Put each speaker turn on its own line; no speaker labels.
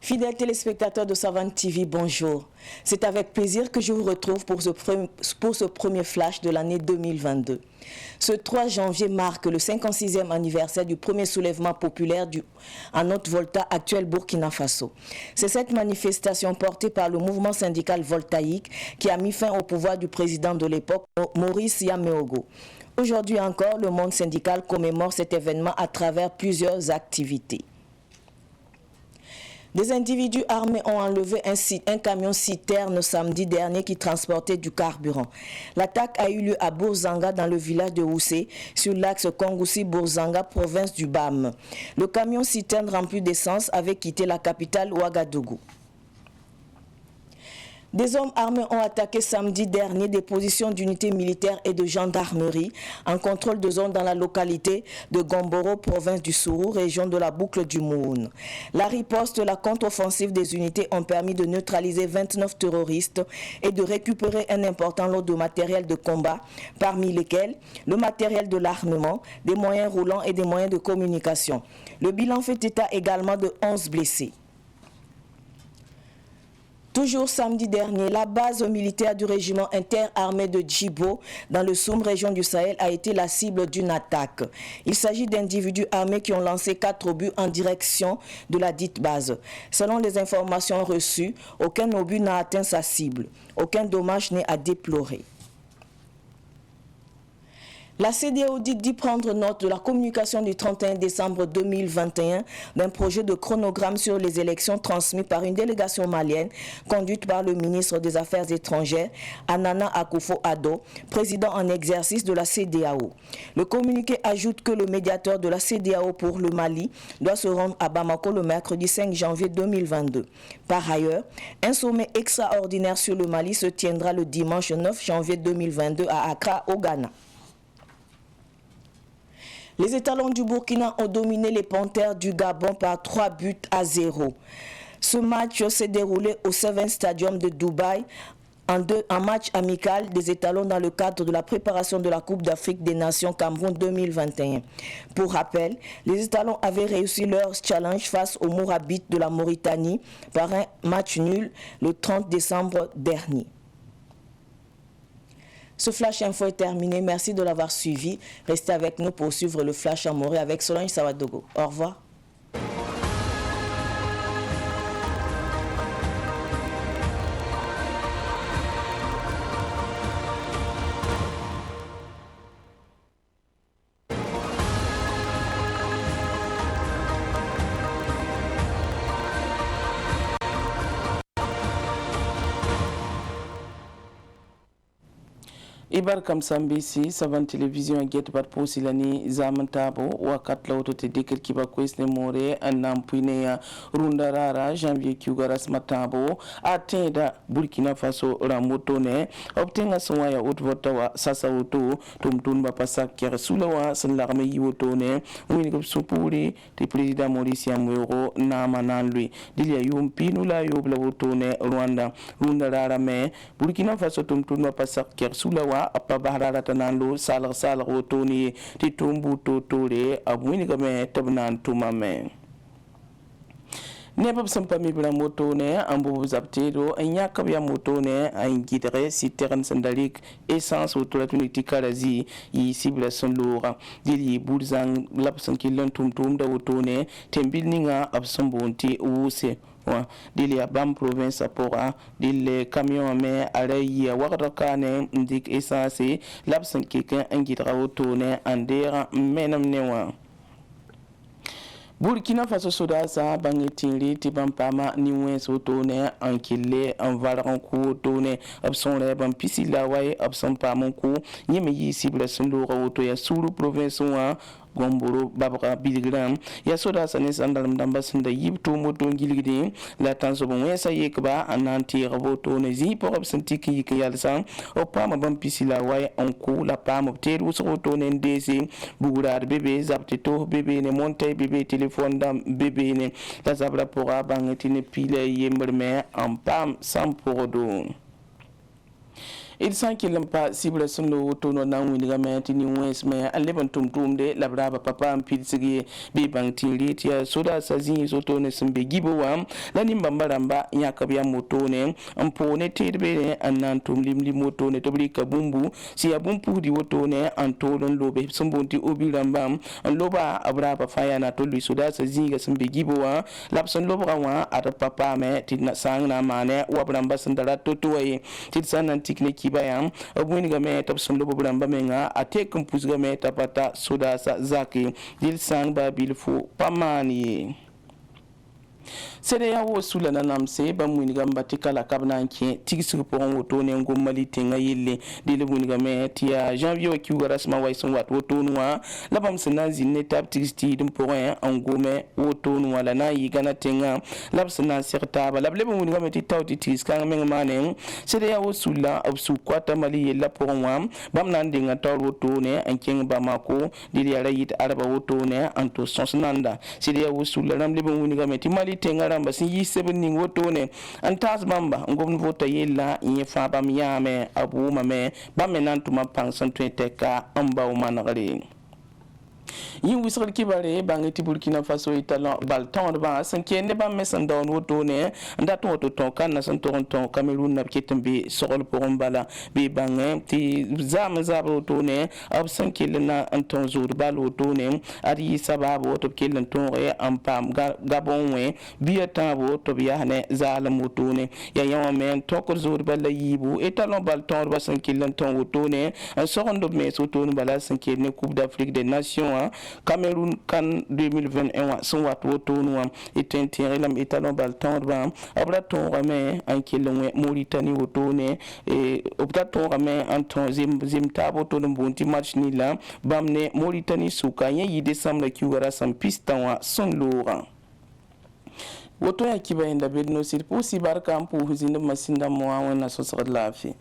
Fidèles téléspectateurs de Savane TV, bonjour. C'est avec plaisir que je vous retrouve pour ce premier flash de l'année 2022. Ce 3 janvier marque le 56e anniversaire du premier soulèvement populaire en Haute-Volta, actuel Burkina Faso. C'est cette manifestation portée par le mouvement syndical voltaïque qui a mis fin au pouvoir du président de l'époque, Maurice Yaméogo. Aujourd'hui encore, le monde syndical commémore cet événement à travers plusieurs activités. Des individus armés ont enlevé un camion citerne samedi dernier qui transportait du carburant. L'attaque a eu lieu à Bourzanga dans le village de Houssé, sur l'axe Kongoussi-Bourzanga, province du BAM. Le camion citerne rempli d'essence avait quitté la capitale Ouagadougou. Des hommes armés ont attaqué samedi dernier des positions d'unités militaires et de gendarmerie en contrôle de zone dans la localité de Gomboro, province du Sourou, région de la boucle du Moun. La riposte et la contre-offensive des unités ont permis de neutraliser 29 terroristes et de récupérer un important lot de matériel de combat, parmi lesquels le matériel de l'armement, des moyens roulants et des moyens de communication. Le bilan fait état également de 11 blessés. Toujours samedi dernier, la base militaire du régiment interarmé de Djibo, dans le Soum, région du Sahel, a été la cible d'une attaque. Il s'agit d'individus armés qui ont lancé 4 obus en direction de la dite base. Selon les informations reçues, aucun obus n'a atteint sa cible. Aucun dommage n'est à déplorer. La CEDEAO dit prendre note de la communication du 31 décembre 2021 d'un projet de chronogramme sur les élections transmis par une délégation malienne conduite par le ministre des Affaires étrangères, Anana Akufo-Addo, président en exercice de la CEDEAO. Le communiqué ajoute que le médiateur de la CEDEAO pour le Mali doit se rendre à Bamako le mercredi 5 janvier 2022. Par ailleurs, un sommet extraordinaire sur le Mali se tiendra le dimanche 9 janvier 2022 à Accra, au Ghana. Les étalons du Burkina ont dominé les Panthères du Gabon par 3-0. Ce match s'est déroulé au Seven Stadium de Dubaï en match amical des étalons dans le cadre de la préparation de la Coupe d'Afrique des Nations Cameroun 2021. Pour rappel, les étalons avaient réussi leur challenge face aux Mourabites de la Mauritanie par un match nul le 30 décembre dernier. Ce Flash Info est terminé. Merci de l'avoir suivi. Restez avec nous pour suivre le Flash en Morée avec Solange Sawadogo. Au revoir.
Ibar kam sambisi savan télévision get bat posilani zamantabo wakat lawto te dekel kiba kwesne more anam puine ya rundarara janvier kugaras matabo atenda Burkina Faso ramoto ne obtenga sonwa ya Haute-Volta wa sasa auto tumtun ba pasak ker sulawa san l'armée yiwoto ne wini ko supuri te président Maurice Yaméogo na manan lui dilia yumpi nula yobla auto ne Rwanda rundarara me Burkina Faso tumtun ba pasak ker sulawa apa bahrara tanando salar otoni titumbu totore abwini game tabnan tumame ne pap sampa mi bla moto ne ambo zaptero anya kabya moto ne ay gidre citerne sandalik essence autoratuniti karazi yi sibla son lora dili burzang lapsan kilon tumtum da moto ne tembil ninga absambonti wuse dili abam province apora dili camion me arayi wakata kane ndik essence lapsan keken angidra auto ne andera menam newa Burkina Faso sodasa bangetiri tibampama niwen sotone ankile anvaran ku tone abson le ban pisila way abson pamon ku nyeme yi cible sun lo auto ya suru province wa Gomboro babaka bilgram ya soda sane sandal ndamba sunda yibto moto ngilgide la tanso bon wesa yekba ananti roboto ne zi por absentiki yik yalsan o pama ban pisila way onku la pama teru soto ne ndesi bugurar bébé zaptito bébé ne monte bébé téléphone dam bébé ne la zabra pora bangeti ne pile yemberme en pam sans porodo il san kilim pa sibra sun lo to no na wini ga me tini wes me an leben tum de labra ba papa am pilsigi be bang tiri tia soda sazi so to ne sun be gibo wa la nim bambaramba nya ka biya moto ne am po ne tedbe ne an nan tum limli moto ne to bli ka bumbu si ya bumpu di woto ne an to don lobe sun bonti obi ramba an loba abra ba faya na to lui soda sazi ga sun be gibo wa lab sun loba wa at papa me tin sang na mane wa bramba sun dara to to e tit san tikne kibayam abuni ga me tab sun lobo bramba menga ate kumpus ga me tapata soda sa zaki dil sang ba bilfu pamani sede ya wo sula na namse ba muni ga mbatika la kabna nki tigisu po woto ne ngomali tenga yille dile muni ga me tia janvier ki ga rasma way son wat woto nuwa la bam sina zinne tab tigisti dum po en ngome woto nuwa la na yi gana tenga la sina serta ba la lebe muni ga me ti tawti tis kan me ngane sede ya wo sula absu kwata mali yella po wa bam nan dinga taw woto ne anken ba mako dile ya yit araba woto ne anto sonsnanda sede ya wo sula ram lebe muni ga me ti mali tenga ramba sin yi sebni woto ne an tas bamba ngom vota yella yin fa bam yame abu mame bamme nan tuma pang san tweteka amba o managare yin wisal kibare bangeti Burkina Faso italon bal ton ba san kende ba mesan don woto ne nda to to kan na san toronto Cameroun na ketembe sokol poron bala be bange ti zam woto ne ab san kelna anton zur bal woto ne ari sababu to kelan ton e ampam gabon we biya tabo to biya ne zalam woto ne ya yawa men to ko zur bala yibu italon bal ton ba san kelan ton woto ne an sokondo me woto ne bala san kelne Coupe d'Afrique des Nations Cameroun kan 2021 son wat woto no itentire lam italon bal ton ba abra ton rame an kelwe Mauritanie woto ne e opta ton rame anton zim tabo to no bonti match ni la bamne Mauritanie suka yi décembre ki wara sam pistan wa son Laurent woto ya kiba inda bedno sir pusi barka ampu huzinde masinda mo awena so lafi